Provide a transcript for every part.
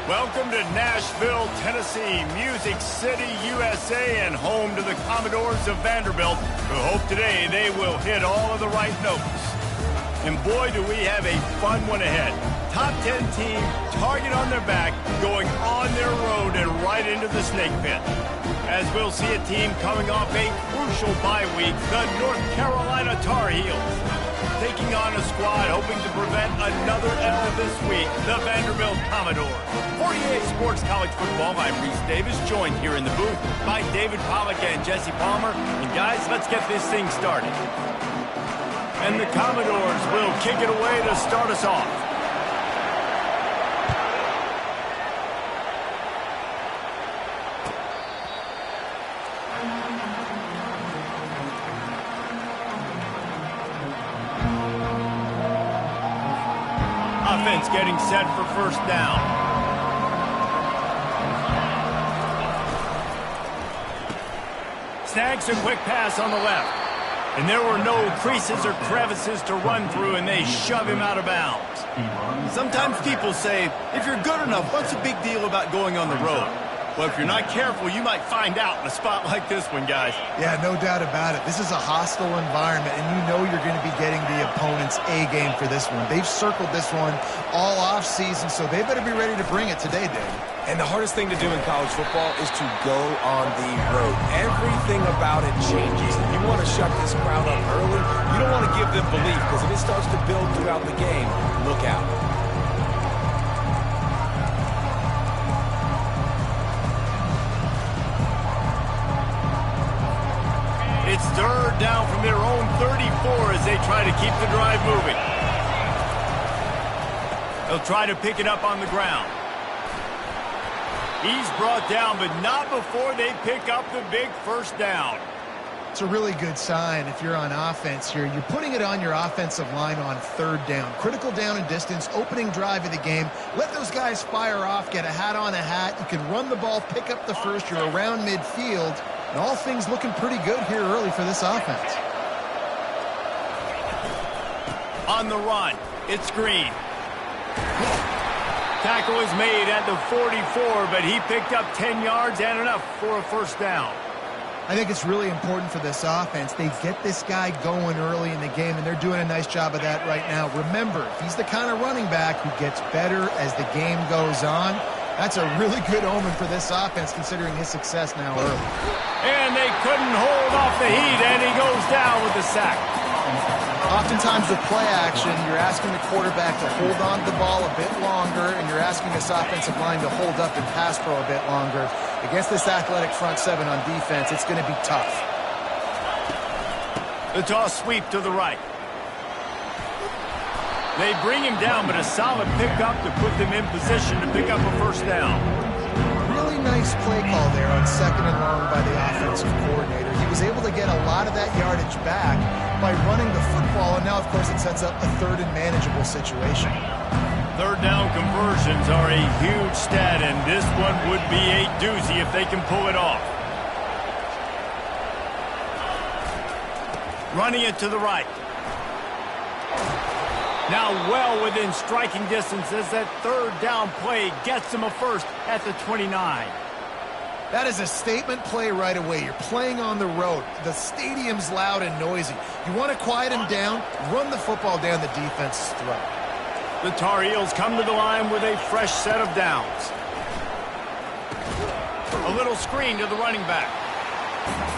Welcome to Nashville, Tennessee, Music City, USA, and home to the Commodores of Vanderbilt, who hope today they will hit all of the right notes. And boy, do we have a fun one ahead. Top 10 team, target on their back, going on their road and right into the snake pit. As we'll see a team coming off a crucial bye week, the North Carolina Tar Heels. Taking on a squad hoping to prevent another L this week, the Vanderbilt Commodores. 48 Sports College Football, I'm Reese Davis, joined here in the booth by David Pollack and Jesse Palmer. And guys, let's get this thing started. And the Commodores will kick it away to start us off. Offense getting set for first down. Snags a quick pass on the left. And there were no creases or crevices to run through, and they shove him out of bounds. Sometimes people say, if you're good enough, what's the big deal about going on the road? Well, if you're not careful, you might find out in a spot like this one, guys. Yeah, no doubt about it. This is a hostile environment, and you know you're going to be getting the opponent's A game for this one. They've circled this one all off season, so they better be ready to bring it today, Dave. And the hardest thing to do in college football is to go on the road. Everything about it changes. If you want to shut this crowd up early, you don't want to give them belief, because if it starts to build throughout the game, look out. It's third down from their own 34 as they try to keep the drive moving. They'll try to pick it up on the ground. He's brought down, but not before they pick up the big first down. It's a really good sign if you're on offense here. You're putting it on your offensive line on third down. Critical down and distance, opening drive of the game. Let those guys fire off, get a hat on a hat. You can run the ball, pick up the first. You're around midfield. And all things looking pretty good here early for this offense. On the run, it's Green. Tackle is made at the 44, but he picked up 10 yards and enough for a first down. I think it's really important for this offense. They get this guy going early in the game, and they're doing a nice job of that right now. Remember, he's the kind of running back who gets better as the game goes on. That's a really good omen for this offense, considering his success now early. And they couldn't hold off the heat, and he goes down with the sack. Oftentimes with play action, you're asking the quarterback to hold on to the ball a bit longer, and you're asking this offensive line to hold up and pass pro a bit longer. Against this athletic front seven on defense, it's going to be tough. The toss sweep to the right. They bring him down, but a solid pickup to put them in position to pick up a first down. Really nice play call there on second and long by the offensive coordinator. He was able to get a lot of that yardage back by running the football, and now, of course, it sets up a third and manageable situation. Third down conversions are a huge stat, and this one would be a doozy if they can pull it off. Running it to the right. Now well within striking distance as that third down play gets them a first at the 29. That is a statement play right away. You're playing on the road. The stadium's loud and noisy. You want to quiet him down, run the football down the defense's throat. The Tar Heels come to the line with a fresh set of downs. A little screen to the running back.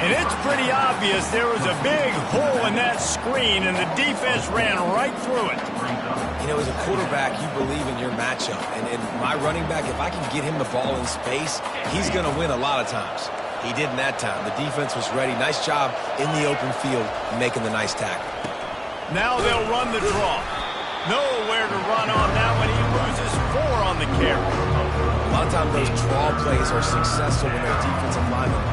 And it's pretty obvious there was a big hole in that screen, and the defense ran right through it. You know, as a quarterback, you believe in your matchup. And my running back, if I can get him the ball in space, he's going to win a lot of times. He did in that time. The defense was ready. Nice job in the open field making the nice tackle. Now they'll run the draw. Nowhere to run on that one. He loses 4 on the carry. A lot of times those draw plays are successful when their defensive linemen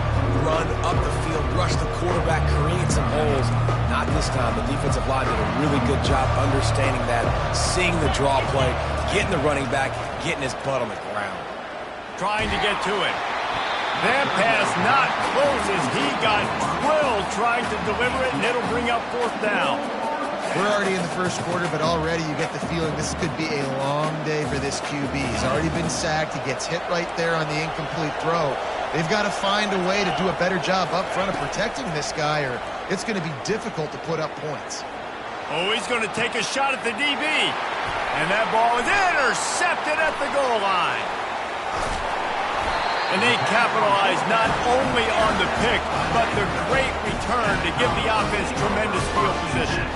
run up the field, rush the quarterback, create some holes. Not this time. The defensive line did a really good job understanding that, seeing the draw play, getting the running back, getting his butt on the ground. Trying to get to it. That pass not close as he got drilled trying to deliver it, and it'll bring up fourth down. We're already in the first quarter, but already you get the feeling this could be a long day for this QB. He's already been sacked. He gets hit right there on the incomplete throw. They've got to find a way to do a better job up front of protecting this guy, or it's going to be difficult to put up points. Oh, he's going to take a shot at the DB. And that ball is intercepted at the goal line. And they capitalize not only on the pick, but the great return to give the offense tremendous field position.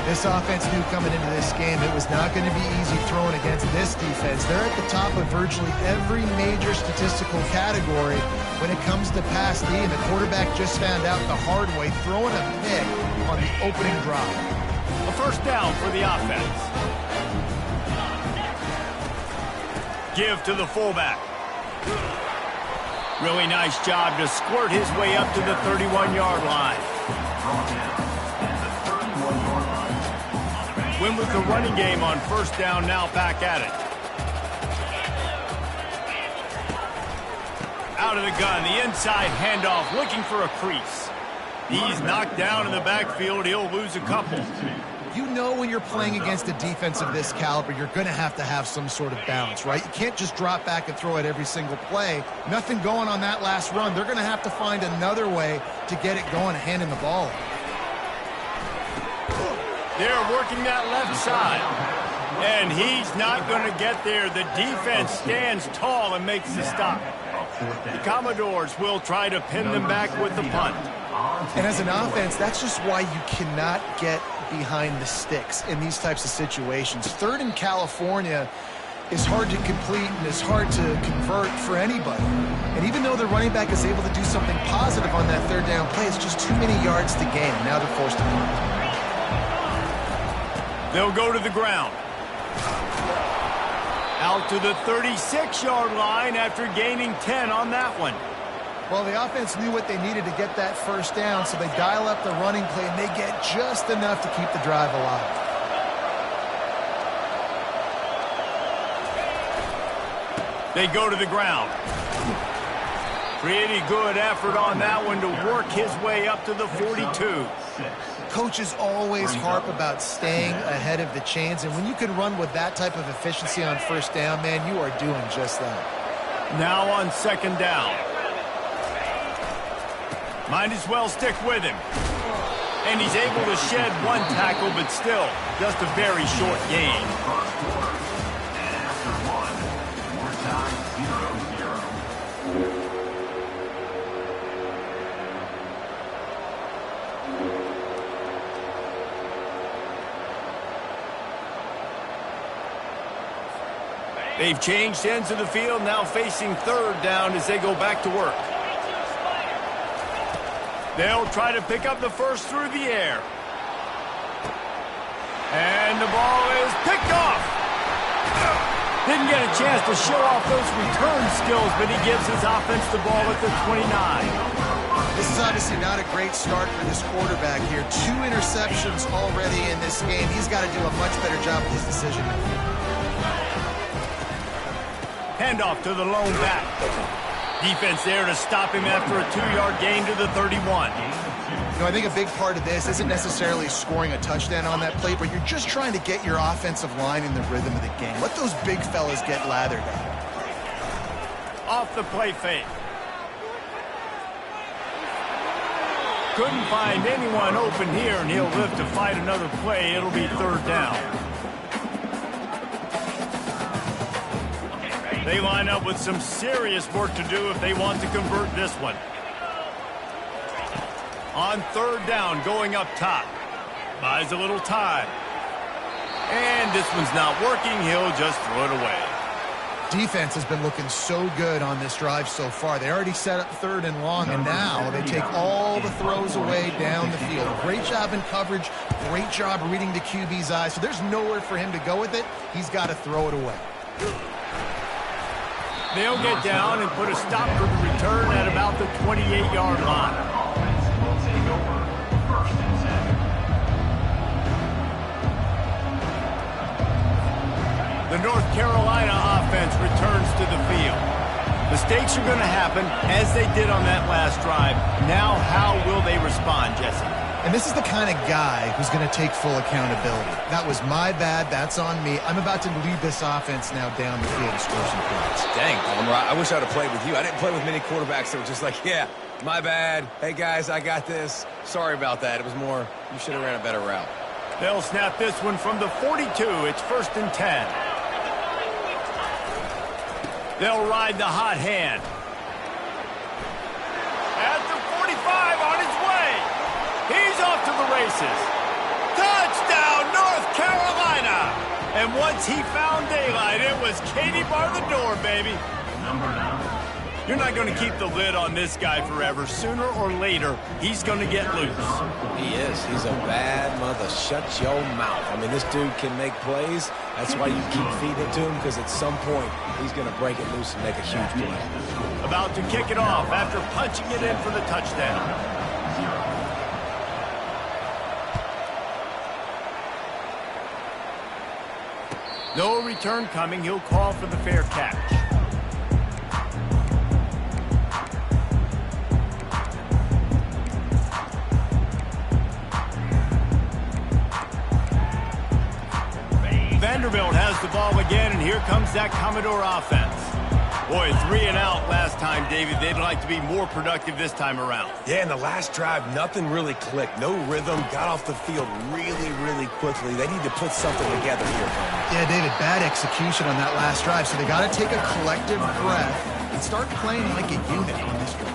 This offense knew coming into this game it was not going to be easy throwing against this defense. They're at the top of virtually every major statistical category when it comes to pass D, and the quarterback just found out the hard way, throwing a pick on the opening drive. A first down for the offense. Give to the fullback. Really nice job to squirt his way up to the 31-yard line. Win with the running game on first down, now back at it. Out of the gun, the inside handoff, looking for a crease. He's knocked down in the backfield. He'll lose a couple. You know when you're playing against a defense of this caliber, you're going to have some sort of balance, right? You can't just drop back and throw it every single play. Nothing going on that last run. They're going to have to find another way to get it going, handing the ball. They're working that left side. And he's not going to get there. The defense stands tall and makes the stop. The Commodores will try to pin them back with the punt. And as an offense, that's just why you cannot get behind the sticks in these types of situations. Third in California is hard to complete and is hard to convert for anybody. And even though the running back is able to do something positive on that third down play, it's just too many yards to gain. Now they're forced to punt. They'll go to the ground. Out to the 36-yard line after gaining 10 on that one. Well, the offense knew what they needed to get that first down, so they dial up the running play, and they get just enough to keep the drive alive. They go to the ground. Pretty good effort on that one to work his way up to the 42. Coaches always harp about staying ahead of the chains, and when you can run with that type of efficiency on first down, man, you are doing just that. Now on second down. Might as well stick with him. And he's able to shed one tackle, but still, just a very short gain. They've changed ends of the field, now facing third down as they go back to work. They'll try to pick up the first through the air. And the ball is picked off. Didn't get a chance to show off those return skills, but he gives his offense the ball at the 29. This is obviously not a great start for this quarterback here. 2 interceptions already in this game. He's got to do a much better job with his decision making. Handoff to the lone back. Defense there to stop him after a 2-yard gain to the 31. You know, I think a big part of this isn't necessarily scoring a touchdown on that play, but you're just trying to get your offensive line in the rhythm of the game. Let those big fellas get lathered up. Off the play fake. Couldn't find anyone open here, and he'll live to fight another play. It'll be third down. They line up with some serious work to do if they want to convert this one. On third down, going up top. Buys a little time. And this one's not working. He'll just throw it away. Defense has been looking so good on this drive so far. They already set up third and long, and now they take all the throws away down the field. Great job in coverage. Great job reading the QB's eyes. So there's nowhere for him to go with it. He's got to throw it away. They'll get down and put a stop for the return at about the 28-yard line. The North Carolina offense returns to the field. Mistakes are going to happen, as they did on that last drive. Now, how will they respond, Jesse? And And this is the kind of guy who's going to take full accountability. That was my bad. That's on me. I'm about to lead this offense now down the field and score some points. Dang, Palmer, I wish I would have played with you. I didn't play with many quarterbacks that were just like, yeah, my bad. Hey, guys, I got this. Sorry about that. It was more, you should have ran a better route. They'll snap this one from the 42. It's 1st and 10. They'll ride the hot hand. At the 45, on his way. He's off to the races. Touchdown, North Carolina. And once he found daylight, it was Katie bar the door, baby. You're not going to keep the lid on this guy forever. Sooner or later, he's going to get loose. He is. He's a bad mother. Shut your mouth. I mean, this dude can make plays. That's why you keep feeding it to him, because at some point, he's going to break it loose and make a huge play. About to kick it off after punching it in for the touchdown. No return coming. He'll call for the fair catch. Vanderbilt has the ball again, and here comes that Commodore offense. Boy, 3 and out last time, David. They'd like to be more productive this time around. Yeah, in the last drive, nothing really clicked. No rhythm. Got off the field really, really quickly. They need to put something together here. Yeah, David, bad execution on that last drive, so they got to take a collective breath and start playing like a unit on this one.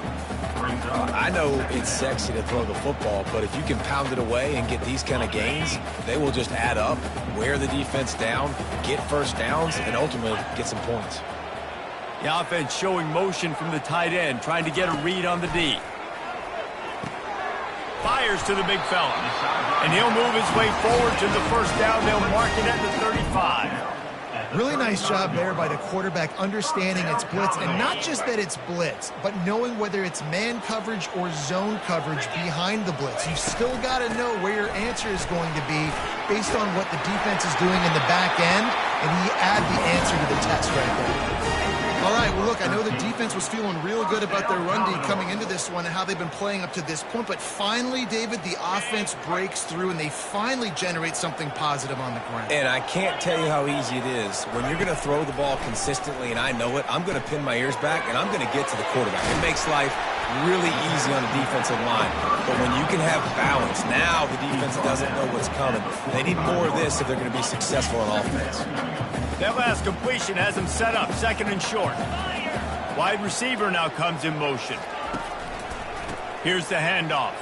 I know it's sexy to throw the football, but if you can pound it away and get these kind of gains, they will just add up, wear the defense down, get first downs, and ultimately get some points. The offense showing motion from the tight end, trying to get a read on the D. Fires to the big fella. And he'll move his way forward to the first down. They'll mark it at the 35. Really nice job there by the quarterback understanding it's blitz, and not just that it's blitz, but knowing whether it's man coverage or zone coverage behind the blitz. You've still got to know where your answer is going to be based on what the defense is doing in the back end, and he add the answer to the test right there. All right, well, look, I know the defense was feeling real good about their run D coming into this one and how they've been playing up to this point, but finally, David, the offense breaks through and they finally generate something positive on the ground. And I can't tell you how easy it is. When you're going to throw the ball consistently, and I know it, I'm going to pin my ears back and I'm going to get to the quarterback. It makes life really easy on the defensive line. But when you can have balance, now the defense doesn't know what's coming. They need more of this if they're going to be successful on offense. That last completion has him set up, 2nd and short. Wide receiver now comes in motion. Here's the handoff.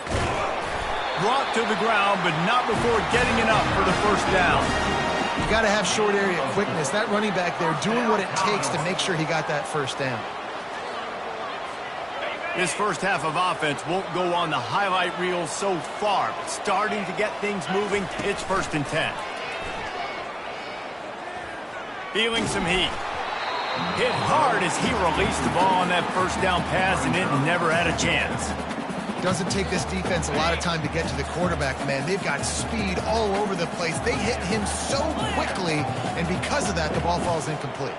Brought to the ground, but not before getting enough for the first down. You got to have short area quickness. That running back there doing what it takes to make sure he got that first down. This first half of offense won't go on the highlight reel so far, but starting to get things moving, it's 1st and 10. Feeling some heat. Hit hard as he released the ball on that first down pass, and it never had a chance. Doesn't take this defense a lot of time to get to the quarterback, man. They've got speed all over the place. They hit him so quickly, and because of that, the ball falls incomplete.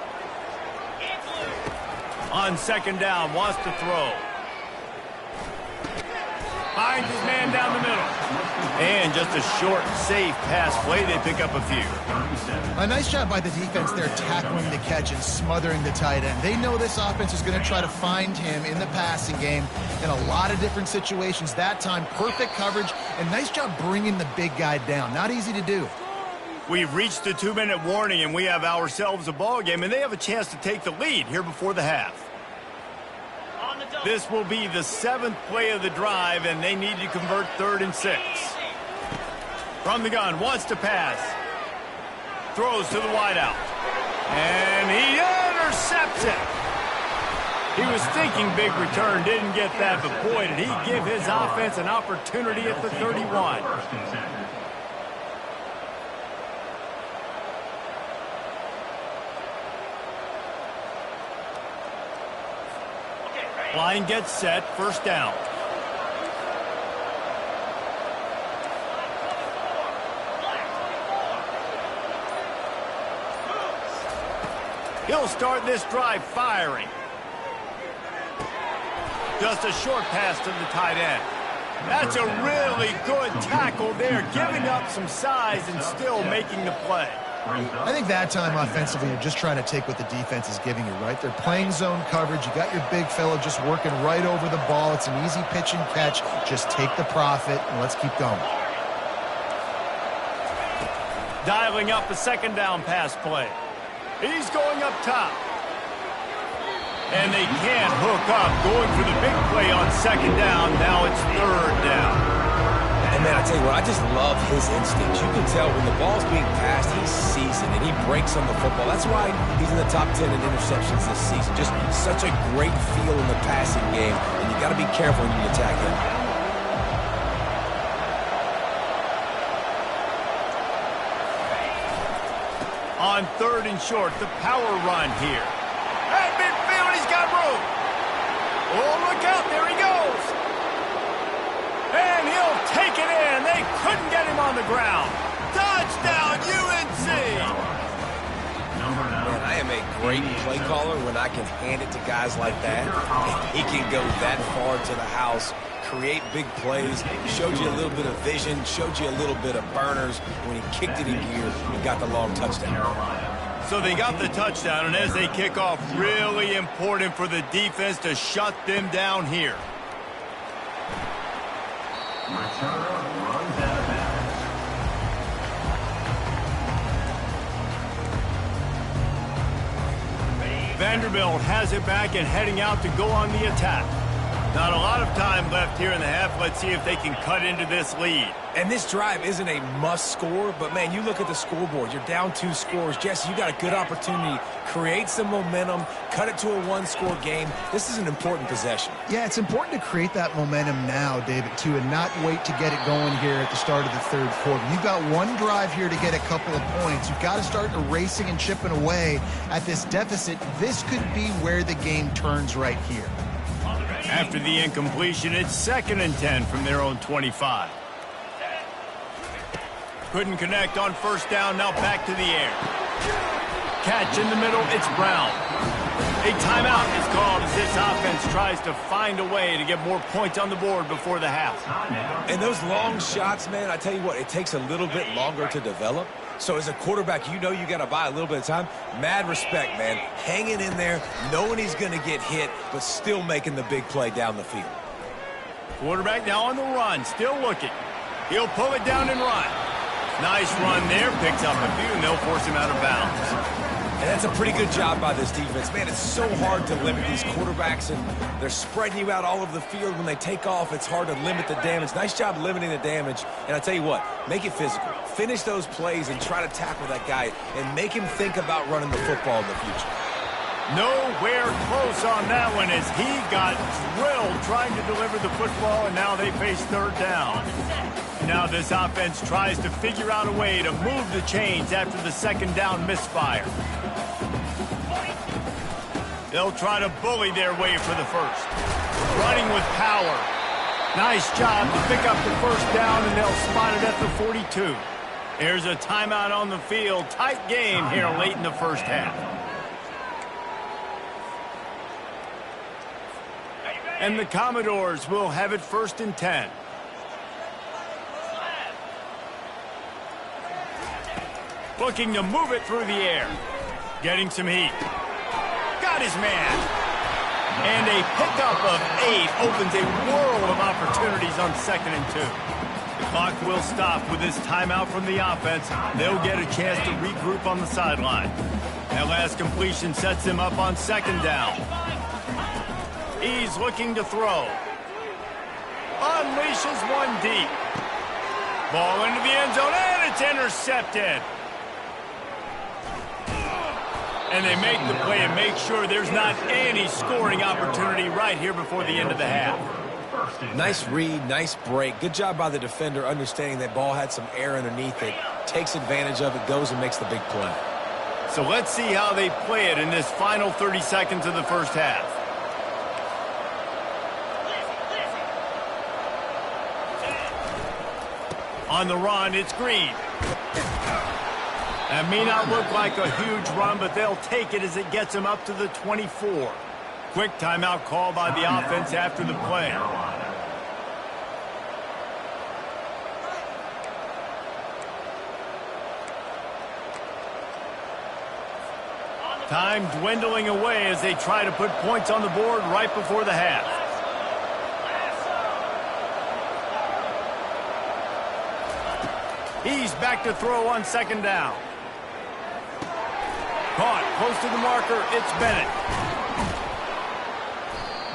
On 2nd down, wants to throw. Finds his man down the middle. And just a short, safe pass play. They pick up a few. A nice job by the defense there tackling the catch and smothering the tight end. They know this offense is going to try to find him in the passing game in a lot of different situations. That time, perfect coverage, and nice job bringing the big guy down. Not easy to do. We've reached the 2-minute warning, and we have ourselves a ball game, and they have a chance to take the lead here before the half. This will be the 7th play of the drive, and they need to convert 3rd and 6. From the gun, wants to pass. Throws to the wideout. And he intercepts it. He was thinking big return, didn't get that, but boy, did he give his offense an opportunity at the 31. Line gets set, 1st down. He'll start this drive firing. Just a short pass to the tight end. That's a really good tackle there, giving up some size and still making the play. I think that time offensively, you're just trying to take what the defense is giving you, right? They're playing zone coverage. You got your big fella just working right over the ball. It's an easy pitch and catch. Just take the profit, and let's keep going. Dialing up a second down pass play. He's going up top. And they can't hook up, going for the big play on second down. Now it's third down. And, man, I tell you what, I just love his instincts. You can tell when the ball's being passed, he's seasoned, and he breaks on the football. That's why he's in the top 10 in interceptions this season. Just such a great feel in the passing game, and you got to be careful when you attack him. On third and short, the power run here. At midfield, he's got room. Oh, look out, there he goes. And he'll take it in. They couldn't get him on the ground. Touchdown, UNC. Man, I am a great play caller when I can hand it to guys like that. He can go that far to the house, create big plays, showed you a little bit of vision, showed you a little bit of burners. When he kicked it in gear, he got the long touchdown. So they got the touchdown, and as they kick off, really important for the defense to shut them down here. Vanderbilt has it back and heading out to go on the attack. Not a lot of time left here in the half. Let's see if they can cut into this lead. And this drive isn't a must score, but, man, you look at the scoreboard. You're down 2 scores. Jesse, you got a good opportunity. Create some momentum. Cut it to a 1-score game. This is an important possession. Yeah, it's important to create that momentum now, David, too, and not wait to get it going here at the start of the third quarter. You've got one drive here to get a couple of points. You've got to start erasing and chipping away at this deficit. This could be where the game turns right here. After the incompletion, it's 2nd and 10 from their own 25. Couldn't connect on first down, now back to the air. Catch in the middle, it's Brown. A timeout is called as this offense tries to find a way to get more points on the board before the half. And those long shots, man, I tell you what, it takes a little bit longer to develop. So as a quarterback, you know you got to buy a little bit of time. Mad respect, man. Hanging in there, knowing he's going to get hit, but still making the big play down the field. Quarterback now on the run, still looking. He'll pull it down and run. Nice run there, picks up a few, and they'll force him out of bounds. And that's a pretty good job by this defense. Man, it's so hard to limit these quarterbacks, and they're spreading you out all over the field. When they take off, it's hard to limit the damage. Nice job limiting the damage. And I tell you what, make it physical. Finish those plays and try to tackle that guy and make him think about running the football in the future. Nowhere close on that one as he got drilled trying to deliver the football, and now they face third down. Now this offense tries to figure out a way to move the chains after the second down misfire. They'll try to bully their way for the first. Running with power. Nice job to pick up the first down, and they'll spot it at the 42. There's a timeout on the field. Tight game here late in the first half. And the Commodores will have it 1st and 10. Looking to move it through the air. Getting some heat. Got his man. And a pickup of 8 opens a world of opportunities on 2nd and 2. The clock will stop with this timeout from the offense. They'll get a chance to regroup on the sideline. That last completion sets them up on 2nd down. He's looking to throw. Unleashes one deep. Ball into the end zone, and it's intercepted. And they make the play and make sure there's not any scoring opportunity right here before the end of the half. Nice read, nice break. Good job by the defender understanding that ball had some air underneath it. Takes advantage of it, goes and makes the big play. So let's see how they play it in this final 30 seconds of the first half. On the run, it's Green. That may not look like a huge run, but they'll take it as it gets them up to the 24. Quick timeout call by the offense after the play. Time dwindling away as they try to put points on the board right before the half. He's back to throw on second down. Caught close to the marker. It's Bennett.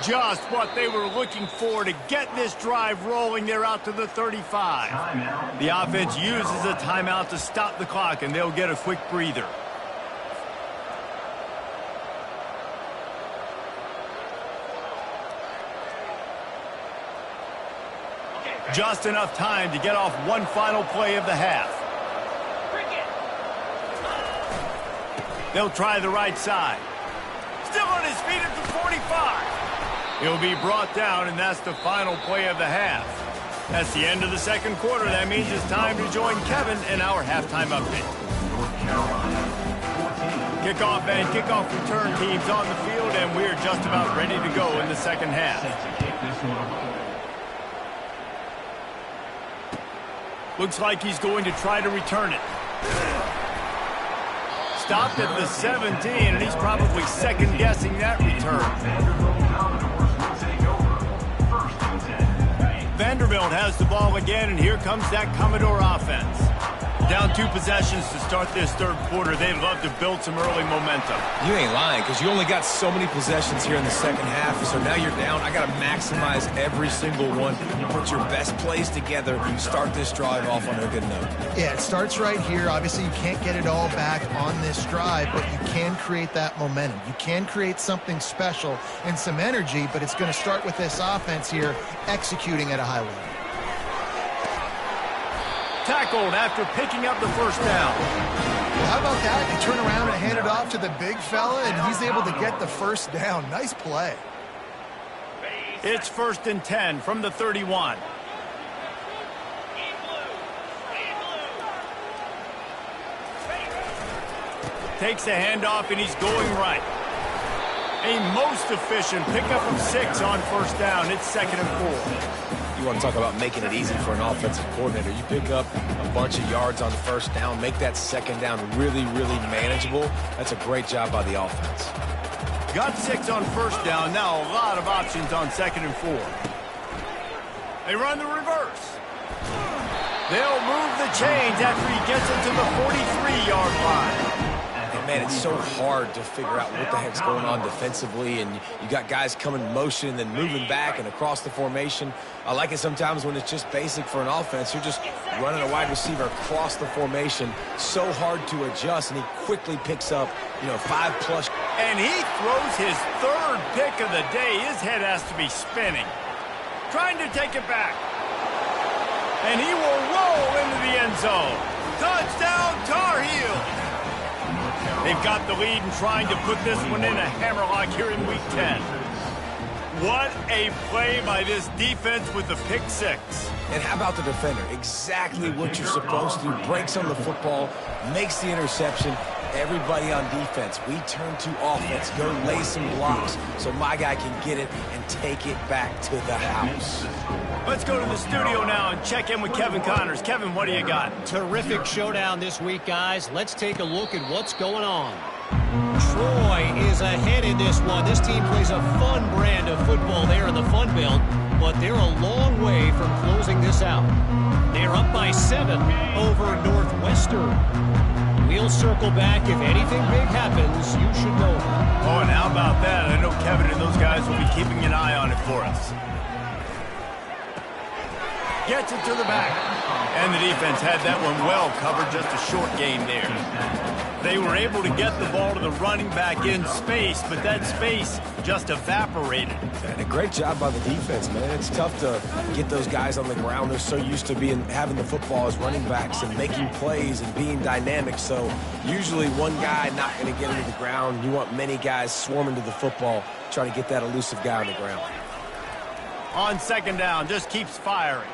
Just what they were looking for to get this drive rolling. They're out to the 35. The offense uses a timeout to stop the clock, and they'll get a quick breather. Just enough time to get off one final play of the half. They'll try the right side. Still on his feet at the 45. He'll be brought down, and that's the final play of the half. That's the end of the second quarter. That means it's time to join Kevin in our halftime update. Kickoff and kickoff return teams on the field, and we're just about ready to go in the second half. Looks like he's going to try to return it. Stopped at the 17, and he's probably second-guessing that return. Vanderbilt has the ball again, and here comes that Commodore offense. Down 2 possessions to start this third quarter. They'd love to build some early momentum. You ain't lying, because you only got so many possessions here in the second half, so now you're down. I got to maximize every single one. Put your best plays together. Start this drive off on a good note. Yeah, it starts right here. Obviously, you can't get it all back on this drive, but you can create that momentum. You can create something special and some energy, but it's going to start with this offense here executing at a high level. Tackled after picking up the first down. Well, how about that? You turn around and hand it off to the big fella, and he's able to get the first down. Nice play. It's 1st and 10 from the 31. Takes a handoff, and he's going right. A most efficient pickup of 6 on first down. It's 2nd and 4. You want to talk about making it easy for an offensive coordinator. You pick up a bunch of yards on the first down, make that second down really, really manageable. That's a great job by the offense. Got 6 on first down. Now a lot of options on 2nd and 4. They run the reverse. They'll move the chains after he gets it to the 43-yard line. And man, it's so hard to figure out what the heck's going on defensively, and you got guys coming in motion and then moving back and across the formation. I like it sometimes when it's just basic for an offense. You're just running a wide receiver across the formation. So hard to adjust, and he quickly picks up, 5+. And he throws his 3rd pick of the day. His head has to be spinning. Trying to take it back. And he will roll into the end zone. Touchdown, Tar Heels. They've got the lead and trying to put this one in a hammerlock here in Week 10. What a play by this defense with the pick 6. And how about the defender? Exactly what you're supposed to. Breaks on the football, makes the interception. Everybody on defense, we turn to offense. Go lay some blocks so my guy can get it and take it back to the house. Let's go to the studio now and check in with Kevin Connors. Kevin, what do you got? Terrific showdown this week, guys. Let's take a look at what's going on. Troy is ahead in this one. This team plays a fun brand of football there in the Fun Belt, but they're a long way from closing this out. They're up by 7 over Northwestern. We'll circle back. If anything big happens, you should know. Oh, and how about that? I know Kevin and those guys will be keeping an eye on it for us. Gets it to the back. And the defense had that one well covered, just a short gain there. They were able to get the ball to the running back in space, but that space just evaporated. And a great job by the defense, man. It's tough to get those guys on the ground. They're so used to having the football as running backs and making plays and being dynamic. So usually one guy not going to get into the ground. You want many guys swarming to the football, trying to get that elusive guy on the ground. On 2nd down, just keeps firing.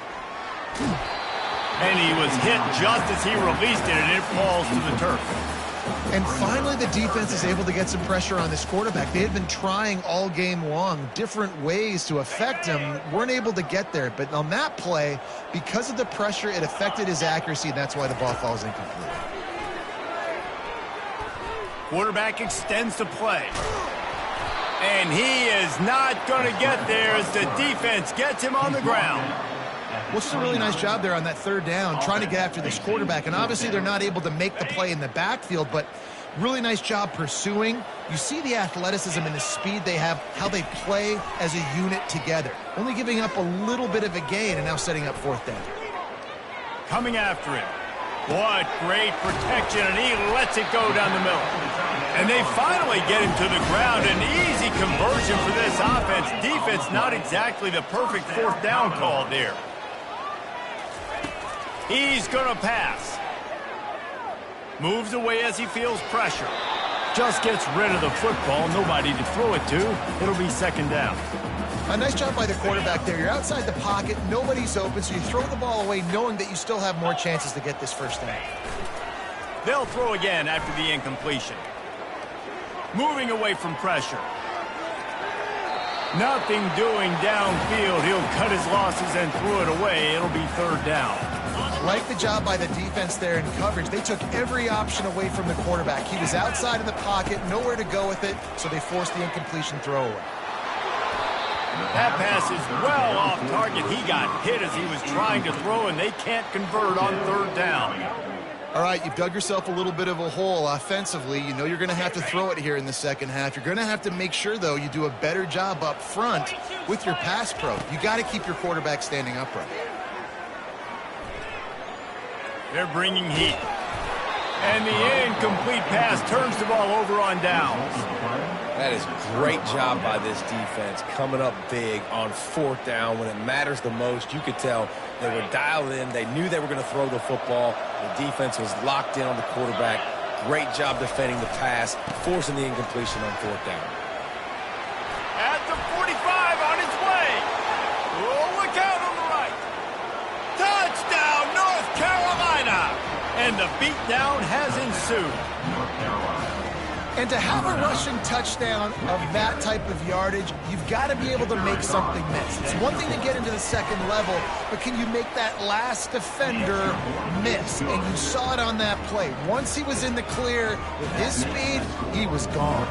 And he was hit just as he released it, and it falls to the turf. And finally, the defense is able to get some pressure on this quarterback. They had been trying all game long different ways to affect him. Weren't able to get there. But on that play, because of the pressure, it affected his accuracy, and that's why the ball falls incomplete. Quarterback extends the play. And he is not going to get there as the defense gets him on the ground. Well, it's a really nice job there on that third down, trying to get after this quarterback. And obviously they're not able to make the play in the backfield, but really nice job pursuing. You see the athleticism and the speed they have, how they play as a unit together. Only giving up a little bit of a gain and now setting up fourth down. Coming after him. What great protection, and he lets it go down the middle. And they finally get him to the ground. An easy conversion for this offense. Defense, not exactly the perfect fourth down call there. He's going to pass. Moves away as he feels pressure. Just gets rid of the football. Nobody to throw it to. It'll be second down. A nice job by the quarterback there. You're outside the pocket. Nobody's open, so you throw the ball away knowing that you still have more chances to get this first down. They'll throw again after the incompletion. Moving away from pressure. Nothing doing downfield. He'll cut his losses and throw it away. It'll be third down. Like the job by the defense there in coverage. They took every option away from the quarterback. He was outside of the pocket, nowhere to go with it, so they forced the incompletion throwaway. That pass is well off target. He got hit as he was trying to throw, and they can't convert on third down. All right, you've dug yourself a little bit of a hole offensively. You know you're going to have to throw it here in the second half. You're going to have to make sure, though, you do a better job up front with your pass pro. You got to keep your quarterback standing upright. They're bringing heat. And the incomplete pass turns the ball over on downs. That is a great job by this defense, coming up big on fourth down when it matters the most. You could tell they were dialed in. They knew they were going to throw the football. The defense was locked in on the quarterback. Great job defending the pass, forcing the incompletion on fourth down. At the 45 on his way. Oh, look out on the right. Touchdown, North Carolina. And the beatdown has ensued. And to have a rushing touchdown of that type of yardage, you've got to be able to make something miss. It's one thing to get into the second level, but can you make that last defender miss? And you saw it on that play. Once he was in the clear with his speed, he was gone.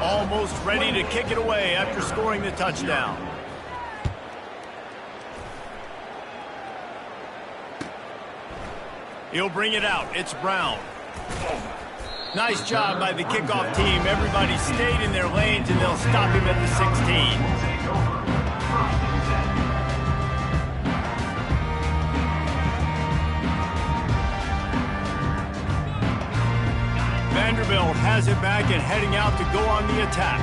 Almost ready to kick it away after scoring the touchdown. He'll bring it out. It's Brown. Nice job by the kickoff team. Everybody stayed in their lanes, and they'll stop him at the 16. Vanderbilt has it back and heading out to go on the attack.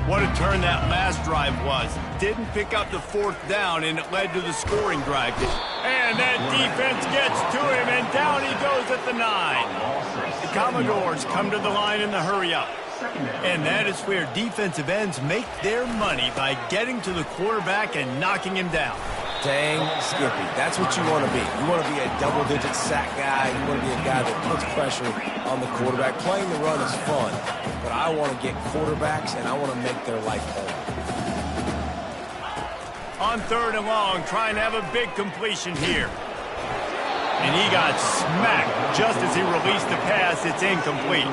What a turn that last drive was. Didn't pick up the fourth down, and it led to the scoring drive. And that defense gets to him, and down he goes at the 9. The Commodores come to the line in the hurry-up. And that is where defensive ends make their money, by getting to the quarterback and knocking him down. Dang, Skippy, that's what you want to be. You want to be a double-digit sack guy. You want to be a guy that puts pressure on the quarterback. Playing the run is fun, but I want to get quarterbacks, and I want to make their life hard. On third and long, trying to have a big completion here. And he got smacked just as he released the pass. It's incomplete.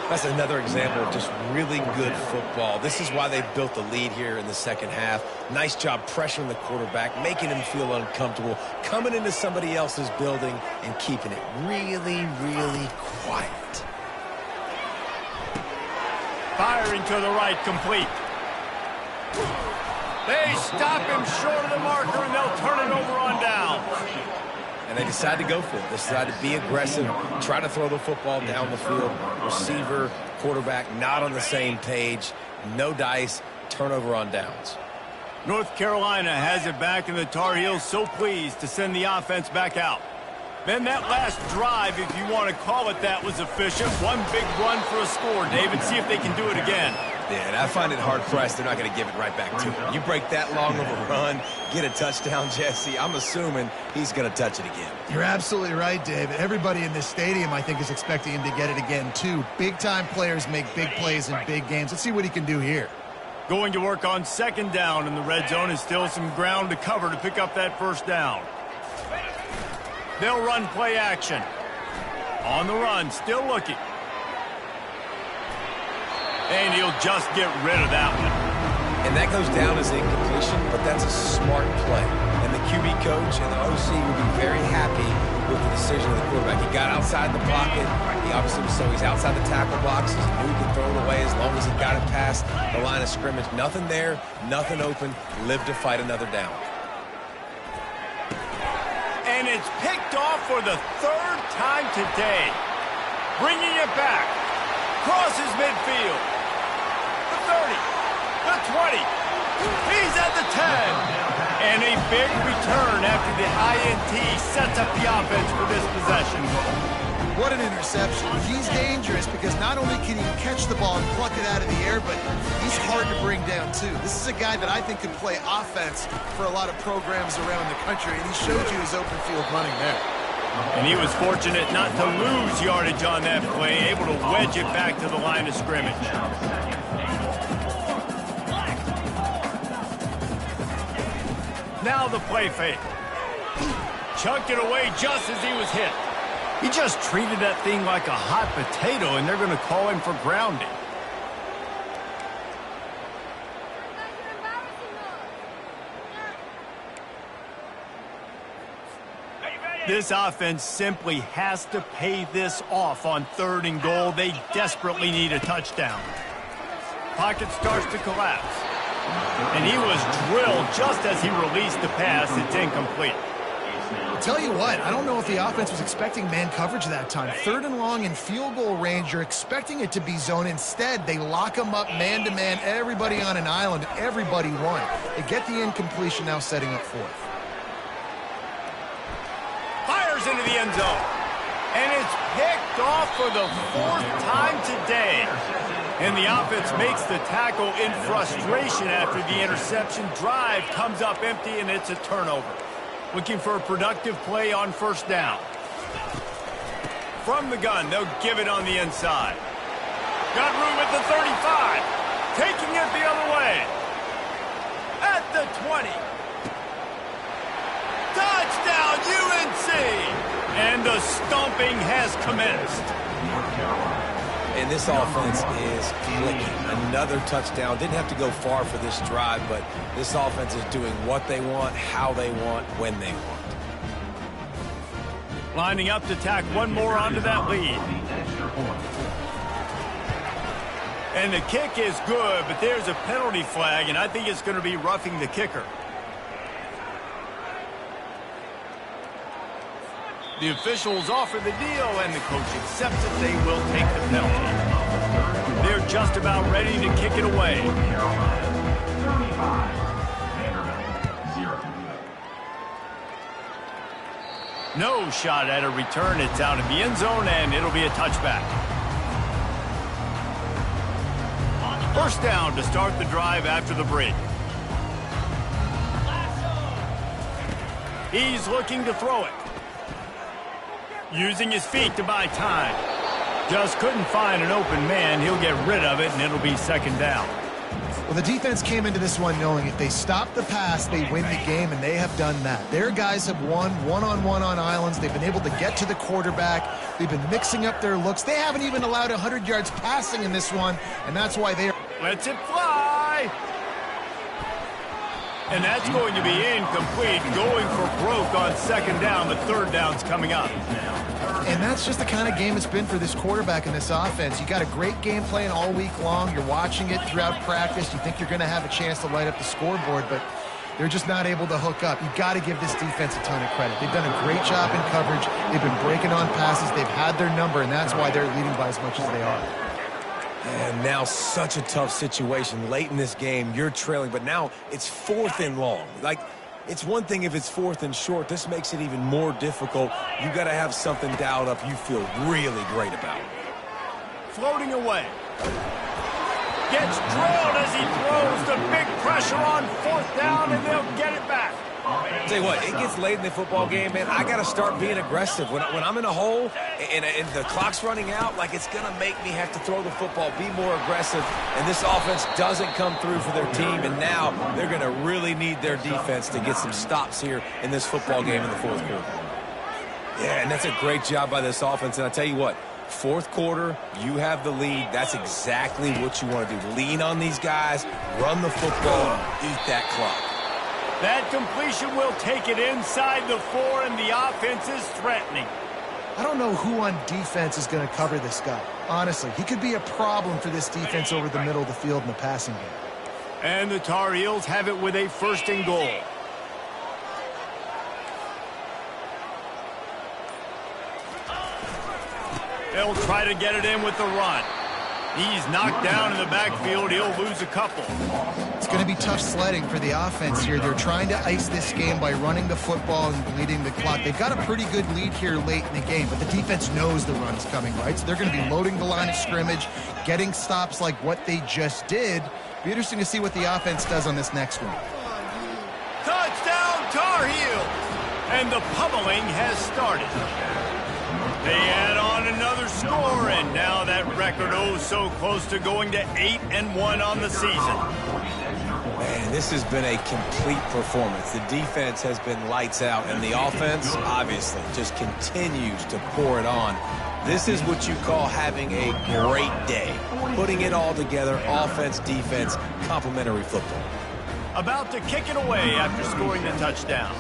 That's another example of just really good football. This is why they built the lead here in the second half. Nice job pressuring the quarterback, making him feel uncomfortable, coming into somebody else's building and keeping it really, really quiet. Firing to the right, complete. They stop him short of the marker, and they'll turn it over on down. And they decide to go for it. They decide to be aggressive, try to throw the football down the field. Receiver, quarterback, not on the same page. No dice, turnover on downs. North Carolina has it back, and the Tar Heels so pleased to send the offense back out. Then that last drive, if you want to call it that, was efficient. One big run for a score, David. See if they can do it again. Yeah, and I find it hard-pressed they're not going to give it right back to him. You break that long of a run, get a touchdown, Jesse, I'm assuming he's going to touch it again. You're absolutely right, David. Everybody in this stadium, I think, is expecting him to get it again, too. Big-time players make big plays in big games. Let's see what he can do here. Going to work on second down in the red zone, and still some ground to cover to pick up that first down. They'll run play action. On the run, still looking. And he'll just get rid of that one. And that goes down as incompletion, but that's a smart play. And the QB coach and the OC will be very happy with the decision of the quarterback. He got outside the pocket. He obviously so he's outside the tackle box. He knew he could throw it away as long as he got it past the line of scrimmage. Nothing there, nothing open. Live to fight another down. And it's picked off for the third time today. Bringing it back. Crosses midfield. The 30. The 20. He's at the 10. And a big return after the INT sets up the offense for this possession. What an interception. He's dangerous because not only can he catch the ball and pluck it out of the air, but he's hard to bring down, too. This is a guy that I think could play offense for a lot of programs around the country, and he showed you his open field running there. And he was fortunate not to lose yardage on that play, able to wedge it back to the line of scrimmage. Now the play fake. Chucked it away just as he was hit. He just treated that thing like a hot potato, and they're going to call him for grounding. This offense simply has to pay this off on 3rd and goal. They desperately need a touchdown. Pocket starts to collapse. And he was drilled just as he released the pass. It's incomplete. I'll tell you what, I don't know if the offense was expecting man coverage that time. 3rd and long in field goal range, you're expecting it to be zone. Instead, they lock him up man-to-man, everybody on an island, everybody won. They get the incompletion, now setting up 4th. Fires into the end zone. And it's picked off for the 4th time today. And the offense makes the tackle in frustration after the interception. Drive comes up empty, and it's a turnover. Looking for a productive play on 1st down. From the gun, they'll give it on the inside. Got room at the 35. Taking it the other way. At the 20. Touchdown, UNC! And the stomping has commenced. And this offense is clicking. Another touchdown. Didn't have to go far for this drive, but this offense is doing what they want, how they want, when they want. Lining up to tack one more onto that lead. And the kick is good, but there's a penalty flag, and I think it's going to be roughing the kicker. The officials offer the deal, and the coach accepts it. They will take the penalty. They're just about ready to kick it away. No shot at a return. It's out of the end zone, and it'll be a touchback. 1st down to start the drive after the break. He's looking to throw it. Using his feet to buy time. Just couldn't find an open man. He'll get rid of it, and it'll be 2nd down. Well, the defense came into this one knowing if they stop the pass, they win the game, and they have done that. Their guys have won one-on-one on islands. They've been able to get to the quarterback. They've been mixing up their looks. They haven't even allowed 100 yards passing in this one, and that's why they are... Lets it fly. And that's going to be incomplete. Going for broke on 2nd down. The 3rd down's coming up. And that's just the kind of game it's been for this quarterback and this offense. You got a great game plan all week long. You're watching it throughout practice. You think you're going to have a chance to light up the scoreboard, but they're just not able to hook up. You've got to give this defense a ton of credit. They've done a great job in coverage. They've been breaking on passes. They've had their number, and that's why they're leading by as much as they are. And now such a tough situation. Late in this game, you're trailing, but now it's 4th and long. Like, it's one thing if it's 4th and short. This makes it even more difficult. You got to have something dialed up you feel really great about. Floating away. Gets drilled as he throws. The big pressure on 4th down, and they'll get it back. Tell you what, it gets late in the football game, man. I got to start being aggressive. When I'm in a hole and the clock's running out, like, it's going to make me have to throw the football, be more aggressive. And this offense doesn't come through for their team, and now they're going to really need their defense to get some stops here in this football game in the 4th quarter. Yeah, and that's a great job by this offense. And I tell you what, Fourth quarter, you have the lead. That's exactly what you want to do. Lean on these guys, run the football, eat that clock. That completion will take it inside the 4, and the offense is threatening. I don't know who on defense is going to cover this guy. Honestly, he could be a problem for this defense over the middle of the field in the passing game. And the Tar Heels have it with a 1st and goal. They'll try to get it in with the run. He's knocked down in the backfield. He'll lose a couple. It's going to be tough sledding for the offense here. They're trying to ice this game by running the football and bleeding the clock. They've got a pretty good lead here late in the game, but the defense knows the run's coming, right? So they're going to be loading the line of scrimmage, getting stops like what they just did. Be interesting to see what the offense does on this next one. Touchdown, Tar Heels! And the pummeling has started. They add on another score, and now that record so close to going to 8-1 on the season. Man, this has been a complete performance. The defense has been lights out, and the offense, obviously, just continues to pour it on. This is what you call having a great day. Putting it all together, offense, defense, complementary football. About to kick it away after scoring the touchdown.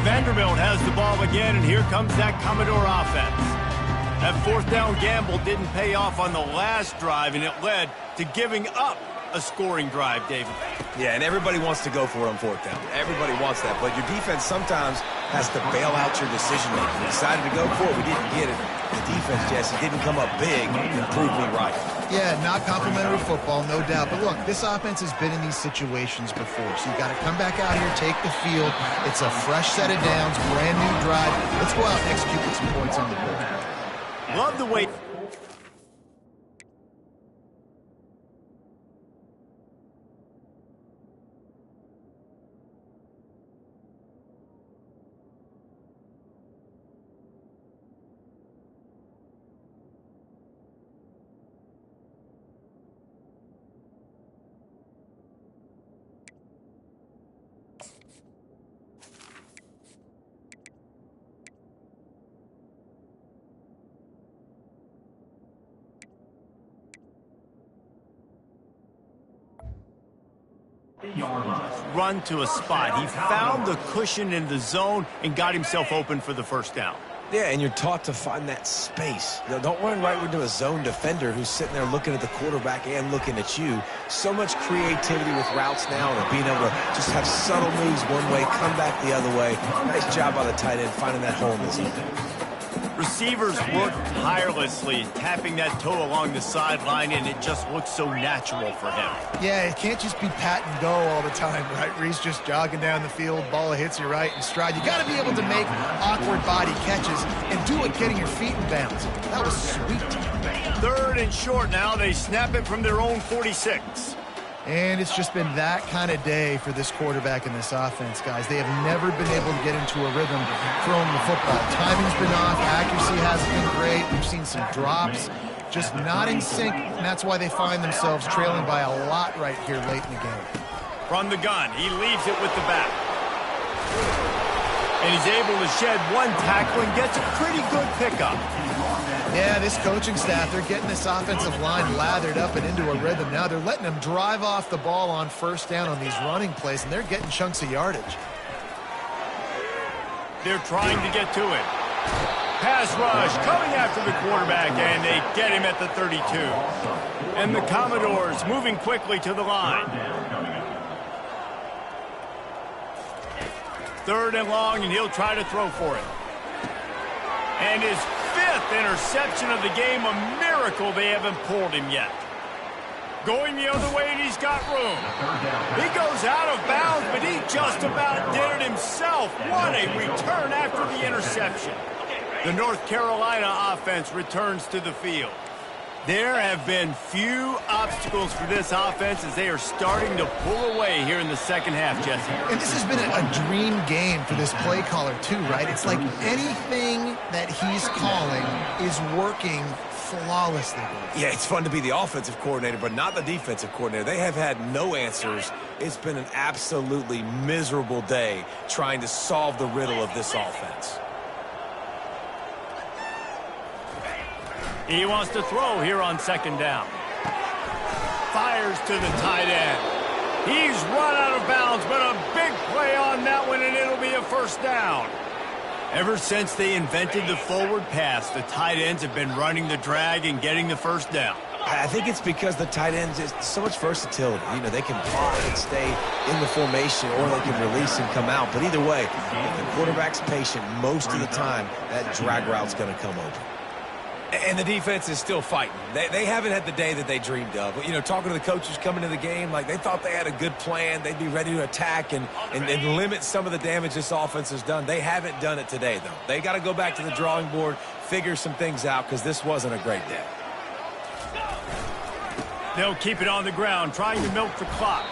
Vanderbilt has the ball again, and here comes that Commodore offense. That 4th down gamble didn't pay off on the last drive, and it led to giving up a scoring drive, David. Yeah, and everybody wants to go for it on 4th down. Everybody wants that, but your defense sometimes has to bail out your decision-making. We decided to go for it. We didn't get it. The defense, Jesse, didn't come up big and prove me right. Yeah, not complimentary football, no doubt. But look, this offense has been in these situations before. So you got to come back out here, take the field. It's a fresh set of downs, brand new drive. Let's go out and execute with some points on the board. Love the way... run to a spot. He found the cushion in the zone and got himself open for the 1st down. Yeah, and you're taught to find that space. You know, don't run right into a zone defender who's sitting there looking at the quarterback and looking at you. So much creativity with routes now and being able to just have subtle moves one way, come back the other way. Nice job by the tight end finding that hole in the zone. Receivers work tirelessly, tapping that toe along the sideline, and it just looks so natural for him. Yeah, it can't just be pat and go all the time, right? Reese just jogging down the field, ball hits you right in stride. You got to be able to make awkward body catches and do it getting your feet in bounds. That was sweet. 3rd and short now. They snap it from their own 46. And it's just been that kind of day for this quarterback and this offense, guys. They have never been able to get into a rhythm throwing the football. Timing's been off. Accuracy hasn't been great. We've seen some drops. Just not in sync, and that's why they find themselves trailing by a lot right here late in the game. From the gun, he leaves it with the back. And he's able to shed one tackle and gets a pretty good pickup. Yeah, this coaching staff, they're getting this offensive line lathered up and into a rhythm now. They're letting them drive off the ball on 1st down on these running plays, and they're getting chunks of yardage. They're trying to get to it. Pass rush coming after the quarterback, and they get him at the 32. And the Commodores moving quickly to the line. 3rd and long, and he'll try to throw for it. And his 5th interception of the game, a miracle they haven't pulled him yet. Going the other way, and he's got room. He goes out of bounds, but he just about did it himself. What a return after the interception. The North Carolina offense returns to the field. There have been few obstacles for this offense as they are starting to pull away here in the second half, Jesse. And this has been a dream game for this play caller too, right? It's like anything that he's calling is working flawlessly. Yeah, it's fun to be the offensive coordinator, but not the defensive coordinator. They have had no answers. It's been an absolutely miserable day trying to solve the riddle of this offense. He wants to throw here on second down. Fires to the tight end. He's run out of bounds, but a big play on that one, and it'll be a first down. Ever since they invented the forward pass, the tight ends have been running the drag and getting the first down. I think it's because the tight ends is so much versatility. You know, they can block and stay in the formation, or they can release and come out. But either way, if the quarterback's patient, most of the time, that drag route's going to come open. And the defense is still fighting. They haven't had the day that they dreamed of. You know, talking to the coaches coming to the game, like they thought they had a good plan. They'd be ready to attack and limit some of the damage this offense has done. They haven't done it today, though. They got to go back to the drawing board, figure some things out, because this wasn't a great day. They'll keep it on the ground, trying to milk the clock.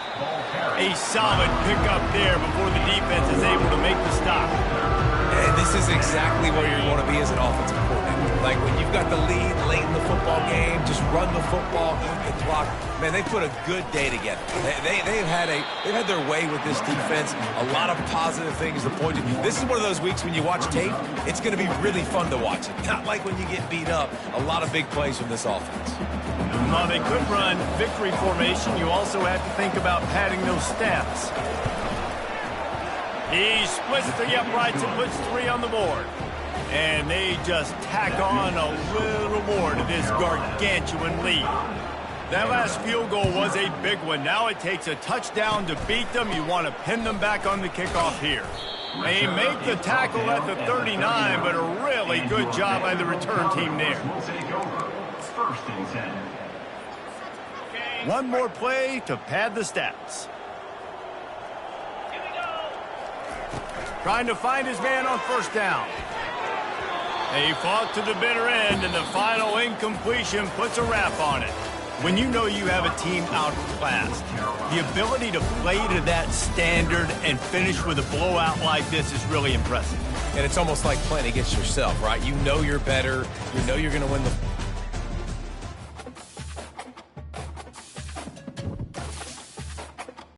A solid pickup there before the defense is able to make the stop. And this is exactly where you want to be as an offensive coordinator. Like when you've got the lead late in the football game, just run the football, eat the clock. Man, they put a good day together. They've had their way with this defense. A lot of positive things to point to. This is one of those weeks when you watch tape, it's going to be really fun to watch it. Not like when you get beat up. A lot of big plays from this offense. While they could run victory formation, you also have to think about padding those stats. He splits the uprights and puts 3 on the board. And they just tack on a little more to this gargantuan lead. That last field goal was a big one. Now it takes a touchdown to beat them. You want to pin them back on the kickoff here. They make the tackle at the 39, but a really good job by the return team there. One more play to pad the stats. Trying to find his man on first down. He fought to the bitter end, and the final incompletion puts a wrap on it. When you know you have a team outclassed, the ability to play to that standard and finish with a blowout like this is really impressive. And it's almost like playing against yourself, right? You know you're better. You know you're going to win the